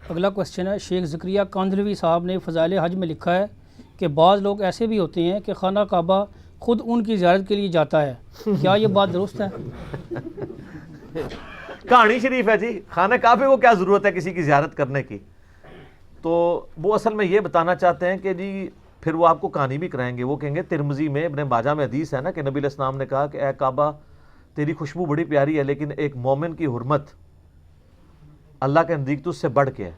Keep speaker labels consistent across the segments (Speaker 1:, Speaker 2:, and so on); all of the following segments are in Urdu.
Speaker 1: اگلا کوشچن ہے، شیخ زکریا کاندھلوی صاحب نے فضائل حج میں لکھا ہے کہ بعض لوگ ایسے بھی ہوتے ہیں کہ خانہ کعبہ خود ان کی زیارت کے لیے جاتا ہے، کیا یہ بات درست ہے؟
Speaker 2: کہانی شریف ہے جی، خانہ کعبے کو کیا ضرورت ہے کسی کی زیارت کرنے کی؟ تو وہ اصل میں یہ بتانا چاہتے ہیں کہ جی پھر وہ آپ کو کہانی بھی کرائیں گے، وہ کہیں گے ترمذی میں ابن ماجہ میں حدیث ہے نا کہ نبی علیہ السلام نے کہا کہ اے کعبہ تیری خوشبو بڑی پیاری ہے، لیکن ایک مومن کی حرمت اللہ کے نزدیک تو اس سے بڑھ کے ہے۔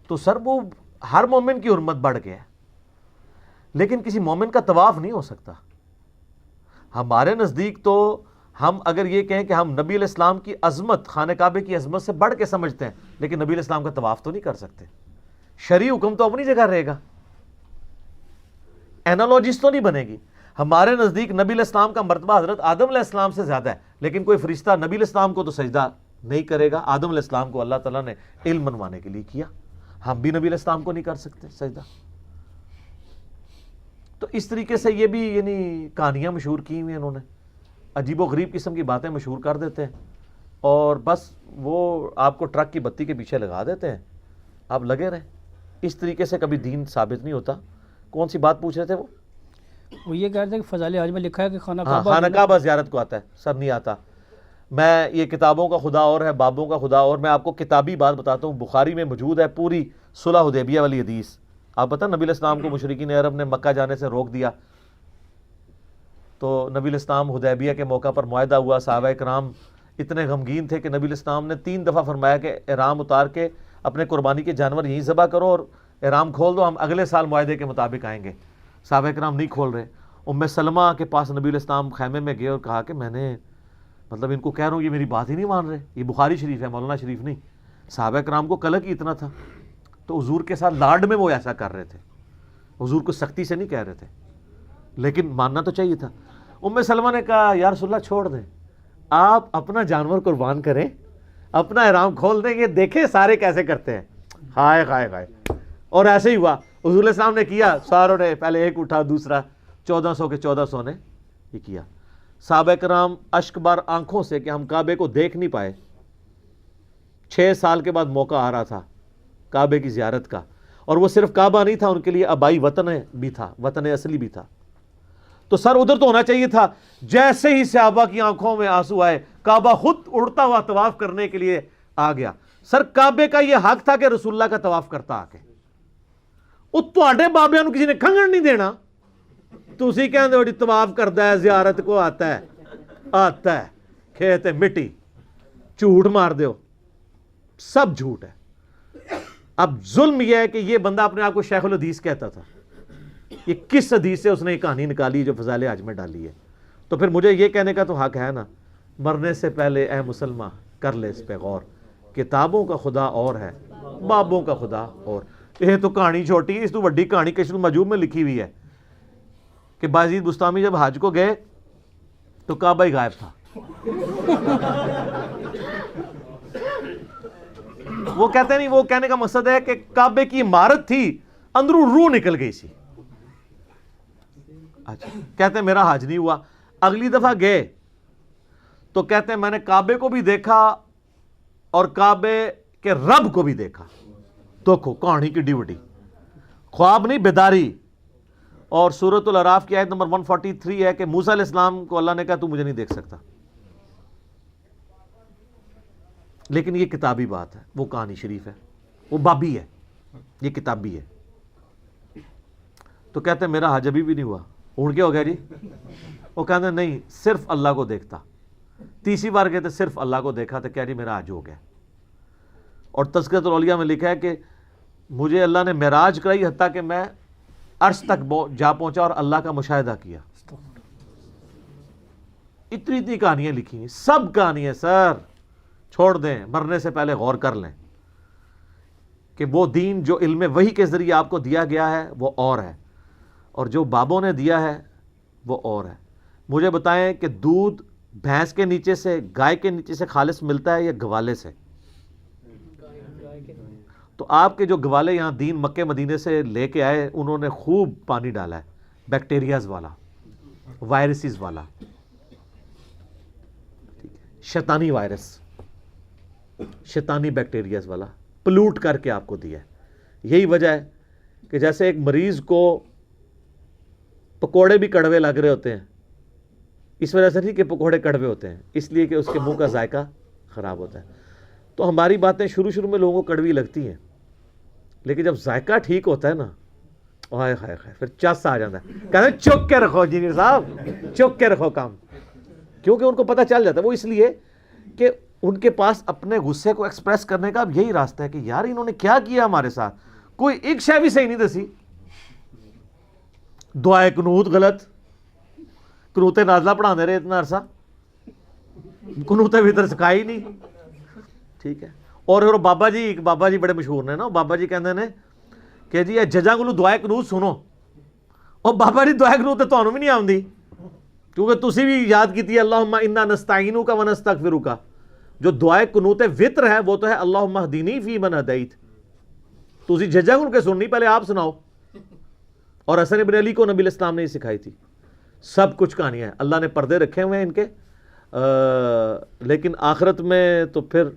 Speaker 2: تو سر وہ ہر مومن کی حرمت بڑھ کے ہے، لیکن کسی مومن کا طواف نہیں ہو سکتا۔ ہمارے نزدیک تو ہم اگر یہ کہیں کہ ہم نبی علیہ السلام کی عظمت خانہ کعبے کی عظمت سے بڑھ کے سمجھتے ہیں، لیکن نبی علیہ السلام کا طواف تو نہیں کر سکتے۔ شرعی حکم تو اپنی جگہ رہے گا، اینالوجیز تو نہیں بنے گی۔ ہمارے نزدیک نبی علیہ السلام کا مرتبہ حضرت آدم علیہ السلام سے زیادہ ہے، لیکن کوئی فرشتہ نبی علیہ السلام کو تو سجدہ نہیں کرے گا۔ آدم علیہ السلام کو اللہ تعالیٰ نے علم منوانے کے لیے کیا، ہم بھی نبی علیہ السلام کو نہیں کر سکتے سجدہ۔ تو اس طریقے سے یہ بھی یعنی کہانیاں مشہور کی ہوئی ہیں انہوں نے، عجیب و غریب قسم کی باتیں مشہور کر دیتے ہیں، اور بس وہ آپ کو ٹرک کی بتی کے پیچھے لگا دیتے ہیں، آپ لگے رہیں۔ اس طریقے سے کبھی دین ثابت نہیں ہوتا۔ کون سی بات پوچھ رہے تھے
Speaker 1: وہ یہ کہہ رہے تھے کہ فضائل حج میں لکھا ہے کہ خانہ
Speaker 2: خانہ کعبہ زیارت کو آتا ہے، سر نہیں آتا۔ میں یہ کتابوں کا خدا اور ہے، بابوں کا خدا اور، میں آپ کو کتابی بات بتاتا ہوں، بخاری میں موجود ہے پوری صلح حدیبیہ والی حدیث۔ آپ پتہ نبی علیہ السلام کو مشرکین عرب نے مکہ جانے سے روک دیا، تو نبی علیہ السلام حدیبیہ کے موقع پر معاہدہ ہوا، صحابہ کرام اتنے غمگین تھے کہ نبی علیہ السلام نے 3 دفعہ فرمایا کہ احرام اتار کے اپنے قربانی کے جانور یہیں ذبح کرو اور احرام کھول دو، ہم اگلے سال معاہدے کے مطابق آئیں گے۔ صحابہ کرام نہیں کھول رہے۔ ام سلمہ کے پاس نبی علیہ السلام خیمے میں گئے اور کہا کہ میں نے مطلب ان کو کہہ رہا ہوں یہ میری بات ہی نہیں مان رہے۔ یہ بخاری شریف ہے، مولانا شریف نہیں۔ صحابہ کرام کو قلق ہی اتنا تھا، تو حضور کے ساتھ لاڈ میں وہ ایسا کر رہے تھے، حضور کو سختی سے نہیں کہہ رہے تھے، لیکن ماننا تو چاہیے تھا۔ ام سلمہ نے کہا یا رسول اللہ چھوڑ دیں، آپ اپنا جانور قربان کریں، اپنا احرام کھول دیں، یہ دیکھیں سارے کیسے کرتے ہیں۔ ہائے ہائے ہائے۔ اور ایسے ہی ہوا، حضور علیہ السلام نے کیا، ساروں نے پہلے ایک اٹھا، دوسرا 1400 کے 1400 نے یہ کیا۔ صحابہ کرام اشک بار آنکھوں سے کہ ہم کعبے کو دیکھ نہیں پائے۔ 6 سال کے بعد موقع آ رہا تھا کعبے کی زیارت کا، اور وہ صرف کعبہ نہیں تھا، ان کے لیے آبائی وطن بھی تھا، وطن اصلی بھی تھا۔ تو سر ادھر تو ہونا چاہیے تھا۔ جیسے ہی صحابہ کی آنکھوں میں آنسو آئے، کعبہ خود اڑتا ہوا طواف کرنے کے لیے آ گیا۔ سر کعبے کا یہ حق تھا کہ رسول اللہ کا طواف کرتا آ کے، وہ تواڈے بابیاں نو کسی نے کھنگن نہیں دینا۔ تسی کہندے ہو جی طواف کردا ہے، زیارت کو آتا ہے کھیت مٹی، جھوٹ مار دیو، سب جھوٹ ہے۔ اب ظلم یہ ہے کہ یہ بندہ اپنے آپ کو شیخ الحدیث کہتا تھا، یہ کس حدیث سے اس نے یہ کہانی نکالی جو فضائل حج میں ڈالی ہے؟ تو پھر مجھے یہ کہنے کا تو حق ہے نا، مرنے سے پہلے اے مسلمہ کر لے اس پہ غور، کتابوں کا خدا اور ہے، بابوں کا خدا اور۔ یہ تو کہانی چھوٹی ہے، اس تو بڑی کہانی کشف المجوب میں لکھی ہوئی ہے کہ بایزید بستامی جب حج کو گئے تو کعبہ ہی غائب تھا۔ وہ کہتے نہیں، وہ کہنے کا مقصد ہے کہ کعبے کی عمارت تھی، اندروں روح نکل گئی سی۔ اچھا، کہتے ہیں میرا حج نہیں ہوا۔ اگلی دفعہ گئے تو کہتے ہیں میں نے کعبے کو بھی دیکھا اور کعبے کے رب کو بھی دیکھا۔ دیکھو کہانی کی ڈیوٹی، خواب نہیں بیداری۔ اور سورۃ الاعراف کی آیت نمبر 143 ہے کہ موسیٰ علیہ السلام کو اللہ نے کہا تو مجھے نہیں دیکھ سکتا، لیکن یہ کتابی بات ہے، وہ کہانی شریف ہے، وہ بابی ہے، یہ کتابی ہے۔ تو کہتے ہیں میرا حج ابھی بھی نہیں ہوا۔ اڑ کے ہو گیا جی؟ وہ کہتے ہیں نہیں، صرف اللہ کو دیکھتا۔ تیسری بار کہتے صرف اللہ کو دیکھا تو کہہ رہی میرا حج ہو گیا۔ اور تذکرۃ الاولیاء میں لکھا ہے کہ مجھے اللہ نے معراج کرائی حتیٰ کہ میں عرش تک جا پہنچا اور اللہ کا مشاہدہ کیا۔ اتنی کہانیاں لکھی ہیں، سب کہانیاں سر چھوڑ دیں، مرنے سے پہلے غور کر لیں کہ وہ دین جو علم وحی کے ذریعے آپ کو دیا گیا ہے وہ اور ہے، اور جو بابوں نے دیا ہے وہ اور ہے۔ مجھے بتائیں کہ دودھ بھینس کے نیچے سے، گائے کے نیچے سے خالص ملتا ہے یا گوالے سے؟ تو آپ کے جو گوالے یہاں دین مکے مدینے سے لے کے آئے، انہوں نے خوب پانی ڈالا ہے، بیکٹیریاز والا، وائرسز والا، شیطانی وائرس، شیطانی بیکٹیریاز والا، پلوٹ کر کے آپ کو دیا ہے. یہی وجہ ہے کہ جیسے ایک مریض کو پکوڑے بھی کڑوے لگ رہے ہوتے ہیں, اس وجہ سے نہیں کہ پکوڑے کڑوے ہوتے ہیں, اس لیے کہ اس کے منہ کا ذائقہ خراب ہوتا ہے. تو ہماری باتیں شروع میں لوگوں کو کڑوی لگتی ہیں, لیکن جب ذائقہ ٹھیک ہوتا ہے نا, ہائے ہائے ہائے, پھر چس آ جاتا ہے. کہتے ہیں چک کے رکھو انجینئر صاحب, چک کے رکھو کام, کیونکہ ان کو پتہ چل جاتا ہے. وہ اس لیے کہ ان کے پاس اپنے غصے کو ایکسپریس کرنے کا اب یہی راستہ ہے کہ یار انہوں نے کیا کیا ہمارے ساتھ, کوئی ایک شے بھی صحیح نہیں دسی. دعائے قنوت غلط, قنوت نازلہ پڑھانے رہے اتنا عرصہ, قنوت وتر سکھائی نہیں. ٹھیک ہے. اور بابا جی بڑے مشہور نے نا, بابا جی کہتے ہیں کہ جی ججاں کو دعائے قنوت سنو, اور بابا جی دعائے قنوت تانوں بھی نہیں آندی, کیونکہ تسی بھی یاد کیتی ہے اللہم انا نستعینک و نستغفرک. جو دعائے قنوت وتر ہے وہ تو ہے اللہم اہدنی فی من ہدیت. تسی ججاں کو کے سننی, پہلے آپ سناؤ. اور حسن ابن علی کو نبی الاسلام نے یہ سکھائی تھی. سب کچھ کہانیاں ہیں, اللہ نے پردے رکھے ہوئے ہیں ان کے, لیکن آخرت میں تو پھر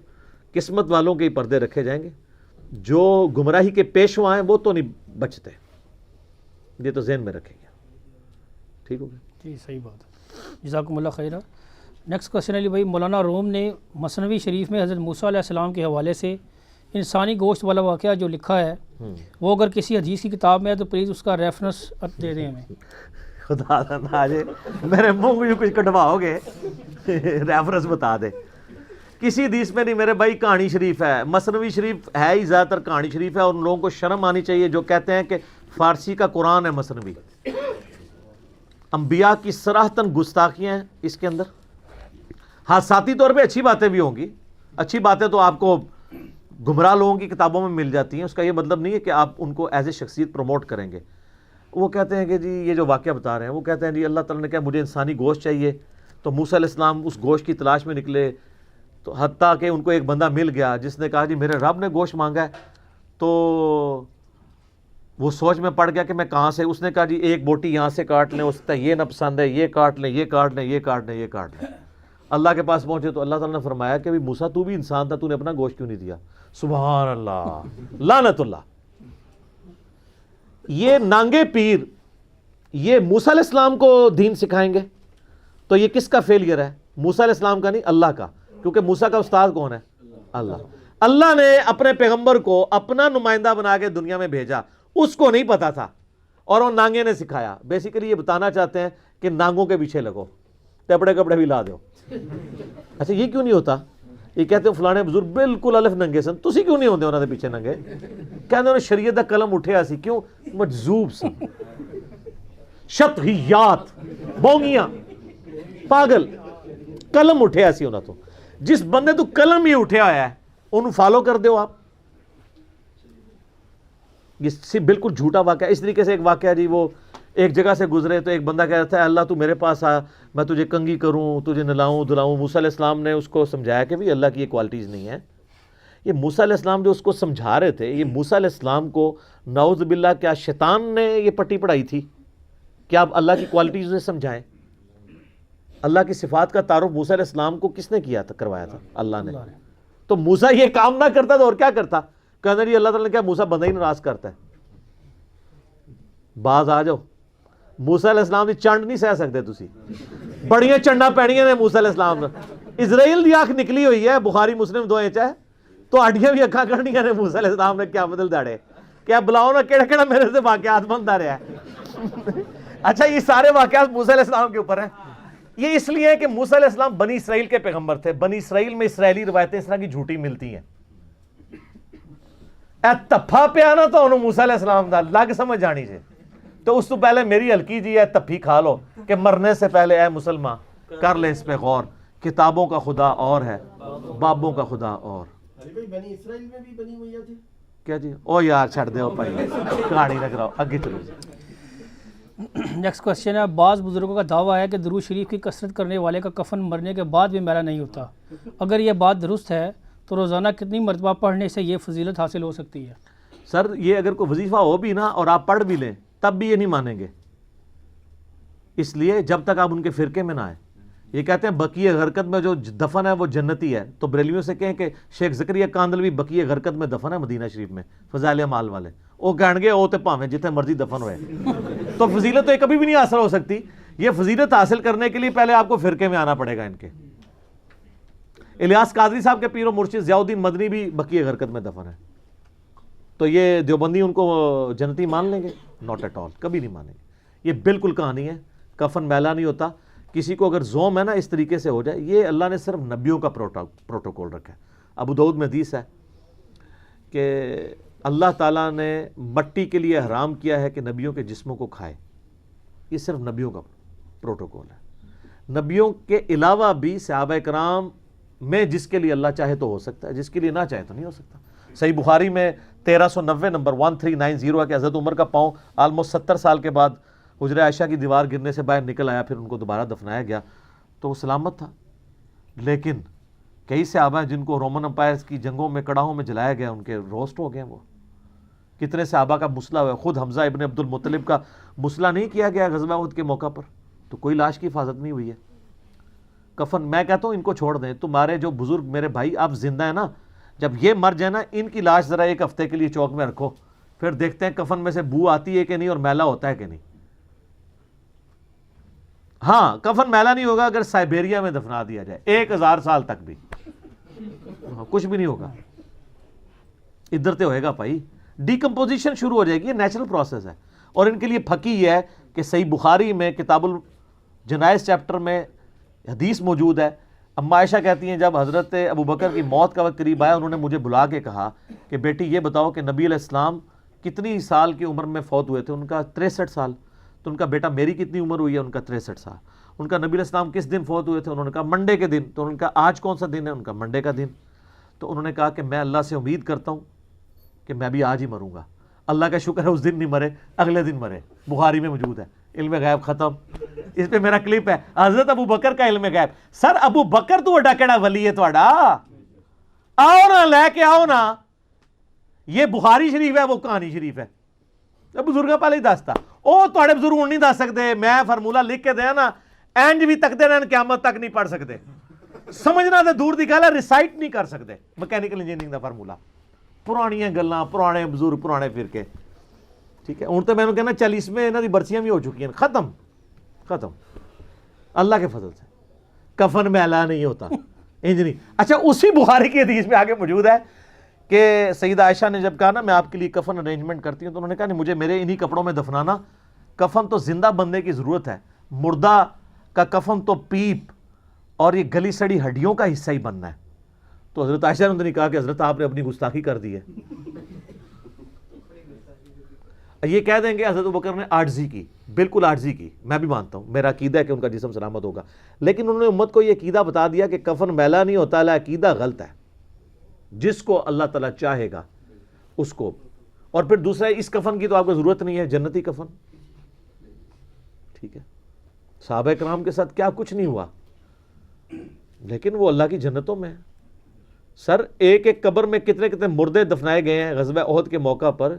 Speaker 2: قسمت والوں کے ہی پردے رکھے جائیں گے. جو گمراہی کے پیشوا ہیں وہ تو نہیں بچتے, یہ تو ذہن میں رکھیں گے. ٹھیک ہو گیا
Speaker 1: جی, صحیح بات ہے, جزاکم اللہ خیرہ. نیکسٹ کوشچن علی بھائی, مولانا روم نے مثنوی شریف میں حضرت موسیٰ علیہ السلام کے حوالے سے انسانی گوشت والا واقعہ جو لکھا ہے وہ اگر کسی حدیث کی کتاب میں ہے تو پلیز اس کا ریفرنس دے دیں ہمیں.
Speaker 2: خدا آج میرے منہ میں جو کچھ کٹواؤ گے ریفرنس بتا دے. کسی حدیث میں نہیں میرے بھائی, کہانی شریف ہے, مثنوی شریف ہے ہی زیادہ تر کہانی شریف ہے. اور ان لوگوں کو شرم آنی چاہیے جو کہتے ہیں کہ فارسی کا قرآن ہے مثنوی. انبیاء کی صراحتاً گستاخیاں ہیں اس کے اندر. ہاں ذاتی طور پہ اچھی باتیں بھی ہوں گی, اچھی باتیں تو آپ کو گمراہ لوگوں کی کتابوں میں مل جاتی ہیں. اس کا یہ مطلب نہیں ہے کہ آپ ان کو ایز اے شخصیت پروموٹ کریں گے. وہ کہتے ہیں کہ جی یہ جو واقعہ بتا رہے ہیں, وہ کہتے ہیں جی اللہ تعالیٰ نے کہا مجھے انسانی گوشت چاہیے, تو موسیٰ علیہ السلام اس گوشت کی تلاش میں نکلے, تو حتیٰ کہ ان کو ایک بندہ مل گیا جس نے کہا جی میرے رب نے گوشت مانگا ہے. تو وہ سوچ میں پڑ گیا کہ میں کہاں سے, اس نے کہا جی ایک بوٹی یہاں سے کاٹ لیں, اس کا یہ نہ پسند ہے, یہ کاٹ لیں, یہ کاٹ لیں, یہ کاٹ لیں, یہ کاٹ لیں. اللہ کے پاس پہنچے تو اللہ تعالیٰ نے فرمایا کہ موسیٰ تو بھی انسان تھا, تو نے اپنا گوشت کیوں نہیں دیا. سبحان اللہ, لعنت اللہ. یہ نانگے پیر یہ موسیٰ علیہ السلام کو دین سکھائیں گے تو یہ کس کا فیلئر ہے؟ موسیٰ علیہ السلام کا نہیں, اللہ کا. کیونکہ موسیٰ کا استاد کون ہے؟ اللہ. اللہ نے اپنے پیغمبر کو اپنا نمائندہ بنا کے دنیا میں بھیجا, اس کو نہیں پتا تھا, اور وہ نانگے نے سکھایا. بیسیکلی یہ بتانا چاہتے ہیں کہ نانگوں کے پیچھے لگو, کپڑے کپڑے بھی لا دو. اچھا یہ کیوں نہیں ہوتا؟ یہ کہتے ہیں فلانے بزرگ بالکل الف ننگے سن, تسی کیوں نہیں ہوندے انہاں دے پیچھے ننگے؟ کہندے انہوں نے شریعت دا قلم اٹھیا سی, کیوں؟ مجذوب سن, شطحیات, بونگیاں, پاگل. قلم اٹھیا سی انہاں تو. جس بندے تو قلم ہی اٹھیا ہوا ہے انہوں فالو کر دیو آپ. یہ بالکل جھوٹا واقعہ. اس طریقے سے ایک واقعہ جی, وہ ایک جگہ سے گزرے تو ایک بندہ کہہ رہا تھا اللہ تو میرے پاس آ, میں تجھے کنگھی کروں, تجھے نلاؤں دلاؤں. موسیٰ علیہ السلام نے اس کو سمجھایا کہ بھی اللہ کی یہ کوالٹیز نہیں ہیں. یہ موسیٰ علیہ السلام جو اس کو سمجھا رہے تھے, یہ موسیٰ علیہ السلام کو نعوذ باللہ کیا شیطان نے یہ پٹی پڑھائی تھی کہ آپ اللہ کی کوالٹیز انہیں سمجھائیں؟ اللہ کی صفات کا تعارف موسیٰ علیہ السلام کو کس نے کیا تھا, کروایا تھا؟ اللہ نے. تو موسیٰ یہ کام نہ کرتا تو اور کیا کرتا؟ کہنا جی اللہ تعالیٰ نے کیا موسیٰ بندہ ہی ناراض کرتا ہے. باز آ جاؤ, موسیٰ علیہ السلام دی چنڈ نہیں سہ سکتے تسی, بڑیاں چنڈاں پینیاں نے موسیٰ علیہ السلام نے. اسرائیل دی آنکھ نکلی ہوئی ہے, بخاری مسلم 2 ہے, تو ہڈیاں بھی اکھاں کرنیاں نے موسیٰ علیہ السلام نے کیا بدل داڑے کہ اب بلاؤ نا کیڑا کیڑا میرے سے واقعات بنتا رہا ہے. اچھا یہ سارے واقعات موسیٰ علیہ السلام کے اوپر ہیں. یہ اس لیے ہے کہ موسیٰ علیہ السلام بنی اسرائیل کے پیغمبر تھے. بنی اسرائیل میں اسرائیلی روایتیں اس طرح کی جھوٹی ملتی ہیں. اے تپھا پیا نا تو انہوں موسیٰ علیہ السلام دا لگ سمجھ جانی سے, تو اس تو پہلے میری ہلکی جی ہے تپھی کھا لو کہ مرنے سے پہلے اے مسلمان کر لے اس پہ غور. کتابوں کا خدا اور ہے, بابوں کا خدا اور.
Speaker 3: بنی اسرائیل میں بھی بنی ہوئی تھی
Speaker 2: کیا جی؟ او یار چھڑ دے بھائی, کہانی نہ کراؤ, آگے چلو.
Speaker 1: نیکسٹ کوشچن ہے, بعض بزرگوں کا دعویٰ ہے کہ درود شریف کی کثرت کرنے والے کا کفن مرنے کے بعد بھی میلا نہیں ہوتا. اگر یہ بات درست ہے تو روزانہ کتنی مرتبہ پڑھنے سے یہ فضیلت حاصل ہو سکتی ہے؟
Speaker 2: سر یہ اگر کوئی وظیفہ ہو بھی نا اور آپ پڑھ بھی لیں تب بھی یہ نہیں مانیں گے, اس لیے جب تک آپ ان کے فرقے میں نہ آئیں. یہ کہتے ہیں بقیہ غرقت میں جو دفن ہے وہ جنتی ہے، تو بریلویوں سے کہیں کہ شیخ زکریا کاندلوی بقیہ غرقت میں دفن ہے مدینہ شریف میں، فضائل اعمال والے، وہ کہیں گے او تے پاویں جتنے مرضی دفن ہوئے تو فضیلت تو یہ کبھی بھی نہیں حاصل ہو سکتی. یہ فضیلت حاصل کرنے کے لیے پہلے آپ کو فرقے میں آنا پڑے گا ان کے. الیاس قادری صاحب کے پیر و مرشد ضیاء الدین مدنی بھی بقیہ غرقت میں دفن ہے، تو یہ دیوبندی ان کو جنتی مان لیں گے؟ ناٹ ایٹ آل، کبھی نہیں مانیں گے. یہ بالکل کہانی ہے، کفن میلا نہیں ہوتا. کسی کو اگر زوم ہے نا اس طریقے سے ہو جائے، یہ اللہ نے صرف نبیوں کا پروٹوکول رکھا ہے. ابو داؤد میں حدیث ہے کہ اللہ تعالیٰ نے مٹی کے لیے حرام کیا ہے کہ نبیوں کے جسموں کو کھائے. یہ صرف نبیوں کا پروٹوکول ہے. نبیوں کے علاوہ بھی صحابہ کرام میں جس کے لیے اللہ چاہے تو ہو سکتا ہے، جس کے لیے نہ چاہے تو نہیں ہو سکتا. صحیح بخاری میں 1390 نمبر 1390 ہے کہ حضرت عمر کا پاؤں آلموسٹ 70 سال کے بعد حجرہ عائشہ کی دیوار گرنے سے باہر نکل آیا، پھر ان کو دوبارہ دفنایا گیا تو وہ سلامت تھا. لیکن کئی صحابہ ہیں جن کو رومن امپائر کی جنگوں میں کڑاہوں میں جلایا گیا، ان کے روسٹ ہو گئے. وہ کتنے صحابہ کا مسئلہ ہوا، خود حمزہ ابن عبد المطلب کا مسئلہ نہیں کیا گیا غزوہ احد کے موقع پر، تو کوئی لاش کی حفاظت نہیں ہوئی ہے. کفن میں کہتا ہوں ان کو چھوڑ دیں. تمہارے جو بزرگ میرے بھائی آپ زندہ ہیں نا، جب یہ مر جائے نا ان کی لاش ذرا ایک ہفتے کے لیے چوک میں رکھو، پھر دیکھتے ہیں کفن میں سے بو آتی ہے کہ نہیں اور میلا ہوتا ہے کہ نہیں. ہاں کفن میلا نہیں ہوگا اگر سائبیریا میں دفنا دیا جائے 1000 سال تک بھی کچھ بھی نہیں ہوگا. ادھر تے ہوئے گا بھائی، ڈیکمپوزیشن شروع ہو جائے گی. یہ نیچرل پروسیس ہے. اور ان کے لیے پھکی یہ ہے کہ صحیح بخاری میں کتاب الجنائز چیپٹر میں حدیث موجود ہے. اما عائشہ کہتی ہیں جب حضرت ابو بکر کی موت کا وقت قریب آیا، انہوں نے مجھے بلا کے کہا کہ بیٹی یہ بتاؤ کہ نبی علیہ السلام کتنی سال کی عمر میں فوت ہوئے تھے؟ ان کا 63 سال. تو ان کا بیٹا میری کتنی عمر ہوئی ہے؟ ان کا 63 سال. ان کا نبی علیہ السلام کس دن فوت ہوئے تھے؟ انہوں نے کہا منڈے کے دن. تو ان کا آج کون سا دن ہے؟ ان کا منڈے کا دن. تو انہوں نے کہا کہ میں اللہ سے امید کرتا ہوں کہ میں بھی آج ہی مروں گا. اللہ کا شکر ہے اس دن نہیں مرے، اگلے دن مرے. بخاری میں موجود ہے. علم غیب ختم. اس پہ میرا کلپ ہے حضرت ابو بکر کا علم غیب. سر ابو بکر تو وڈا کیڑا ولی ہے تہاڈا؟ آؤ نا لے کے آؤ نا. یہ بخاری شریف ہے، وہ کہانی شریف ہے. بزرگاں پہلے ہی دستا او تہاڈے بزرگ ہن نہیں دس سکتے. میں فارمولہ لکھ کے دیا نا، اینج بھی تکتے رہن قیامت تک نہیں پڑھ سکتے. سمجھنا تو دور دی گل ہے، ریسائٹ نہیں کر سکتے مکینیکل انجینئرنگ دا فارمولہ. پرانیاں گلاں، پرانے بزرگ، پرانے فرقے. ٹھیک ہے ہوں تو میں نے کہنا چل اس میں انہاں دی برسیاں بھی ہو چکی ہیں. ختم اللہ کے فضل سے. کفن میلا نہیں ہوتا انج نہیں. اچھا اسی بخاری کی حدیث میں آگے موجود ہے کہ سیدہ عائشہ نے جب کہا نا میں آپ کے لیے کفن ارینجمنٹ کرتی ہوں، تو انہوں نے کہا نہیں مجھے میرے انہی کپڑوں میں دفنانا. کفن تو زندہ بندے کی ضرورت ہے، مردہ کا کفن تو پیپ اور یہ گلی سڑی ہڈیوں کا حصہ ہی بننا ہے. تو حضرت عائشہ نے کہا کہ حضرت آپ نے اپنی گستاخی کر دی ہے. یہ کہہ دیں گے حضرت ابوبکر نے عاجزی کی، بالکل عاجزی کی. میں بھی مانتا ہوں، میرا عقیدہ ہے کہ ان کا جسم سلامت ہوگا، لیکن انہوں نے امت کو یہ عقیدہ بتا دیا کہ کفن میلا نہیں ہوتا. عقیدہ غلط ہے. جس کو اللہ تعالیٰ چاہے گا اس کو. اور پھر دوسرا اس کفن کی تو آپ کو ضرورت نہیں ہے، جنتی کفن. ٹھیک ہے صحابہ کرام کے ساتھ کیا کچھ نہیں ہوا، لیکن وہ اللہ کی جنتوں میں. سر ایک ایک قبر میں کتنے کتنے مردے دفنائے گئے ہیں غزوہ احد کے موقع پر.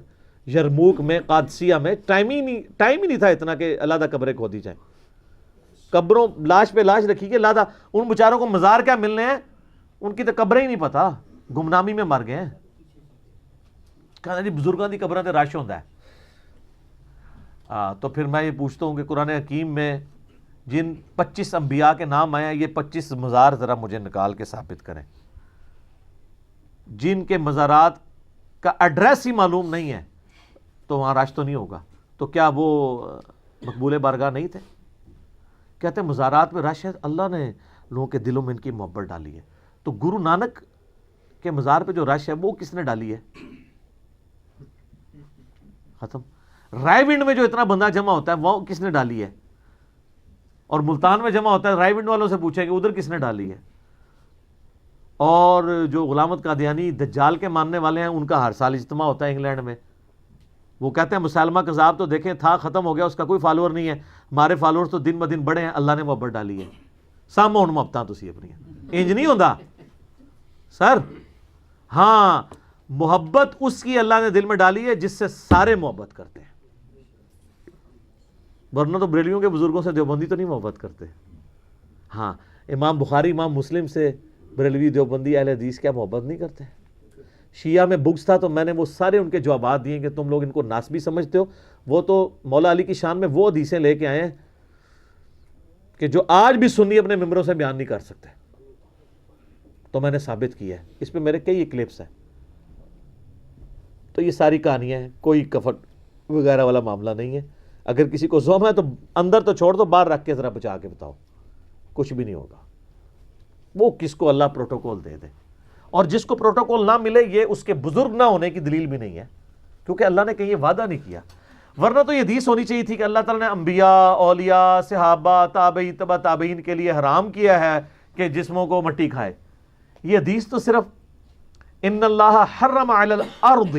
Speaker 2: یرموک میں، قادسیہ میں ٹائم ہی نہیں تھا اتنا کہ علیحدہ قبریں کھودی جائیں. قبروں لاش پہ لاش رکھی گئی علیحدہ. ان بیچاروں کو مزار کیا ملنے ہیں، ان کی تو قبریں ہی نہیں پتہ، گمنامی میں مر گئے ہیں. کہنا جی بزرگاں دی قبریں تے رش ہوندا ہے. تو پھر میں یہ پوچھتا ہوں کہ قرآن حکیم میں جن 25 انبیاء کے نام آئے ہیں، یہ 25 مزار ذرا مجھے نکال کے ثابت کریں جن کے مزارات کا ایڈریس ہی معلوم نہیں ہے، تو وہاں رش تو نہیں ہوگا. تو کیا وہ مقبول بارگاہ نہیں تھے؟ کہتے ہیں مزارات میں رش ہے، اللہ نے لوگوں کے دلوں میں ان کی محبت ڈالی ہے. تو گرو نانک کے مزار پہ جو رش ہے وہ کس نے ڈالی ہے؟ ختم. رائے ونڈ میں جو اتنا بندہ جمع ہوتا ہے وہ کس نے ڈالی ہے؟ اور ملتان میں جمع ہوتا ہے، رائے ونڈ والوں سے پوچھیں کہ ادھر کس نے ڈالی ہے؟ اور جو غلامت قادیانی دجال کے ماننے والے ہیں، ان کا ہر سال اجتماع ہوتا ہے انگلینڈ میں. وہ کہتے ہیں مسلمہ کذاب تو دیکھیں تھا، ختم ہو گیا، اس کا کوئی فالوور نہیں ہے. ہمارے فالوورز تو دن بدن بڑے ہیں، اللہ نے محبت ڈالی ہے. سام ہن محبتاں تسی اپنی انج نہیں ہوندا سر. ہاں محبت اس کی اللہ نے دل میں ڈالی ہے جس سے سارے محبت کرتے ہیں. ورنہ تو بریلیوں کے بزرگوں سے دیوبندی تو نہیں محبت کرتے. ہاں امام بخاری امام مسلم سے بریلوی دیوبندی اہل حدیث کیا محبت نہیں کرتے؟ شیعہ میں بغض تھا تو میں نے وہ سارے ان کے جوابات دیے کہ تم لوگ ان کو ناسبی سمجھتے ہو. وہ تو مولا علی کی شان میں وہ حدیثیں لے کے آئے ہیں کہ جو آج بھی سنی اپنے ممبروں سے بیان نہیں کر سکتے. تو میں نے ثابت کیا ہے, اس پہ میرے کئی کلپس ہیں. تو یہ ساری کہانیاں ہیں, کوئی کفر وغیرہ والا معاملہ نہیں ہے. اگر کسی کو زوم ہے تو اندر تو چھوڑ دو, باہر رکھ کے ذرا بچا کے بتاؤ, کچھ بھی نہیں ہوگا. وہ کس کو اللہ پروٹوکول دے دے, اور جس کو پروٹوکول نہ ملے یہ اس کے بزرگ نہ ہونے کی دلیل بھی نہیں ہے, کیونکہ اللہ نے کہیں یہ وعدہ نہیں کیا. ورنہ تو یہ حدیث ہونی چاہیے تھی کہ اللہ تعالیٰ نے انبیاء, اولیاء, صحابہ, تابعی, تبع تابعین کے لیے حرام کیا ہے کہ جسموں کو مٹی کھائے. یہ حدیث تو صرف ان اللہ حرم علی الارض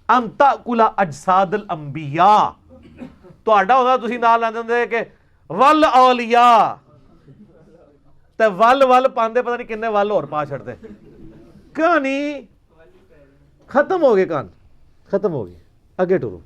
Speaker 2: ان تاکل اجساد الانبیاء, تو آڈا ہوتا تسی نال آندے ہوندے کہ ول اولیاء تے ول پاندے پتہ نہیں کنے ول اور پا چھڑتے. کہانی ختم ہو گئی, کہانی ختم ہو گئی. آگے ٹرو.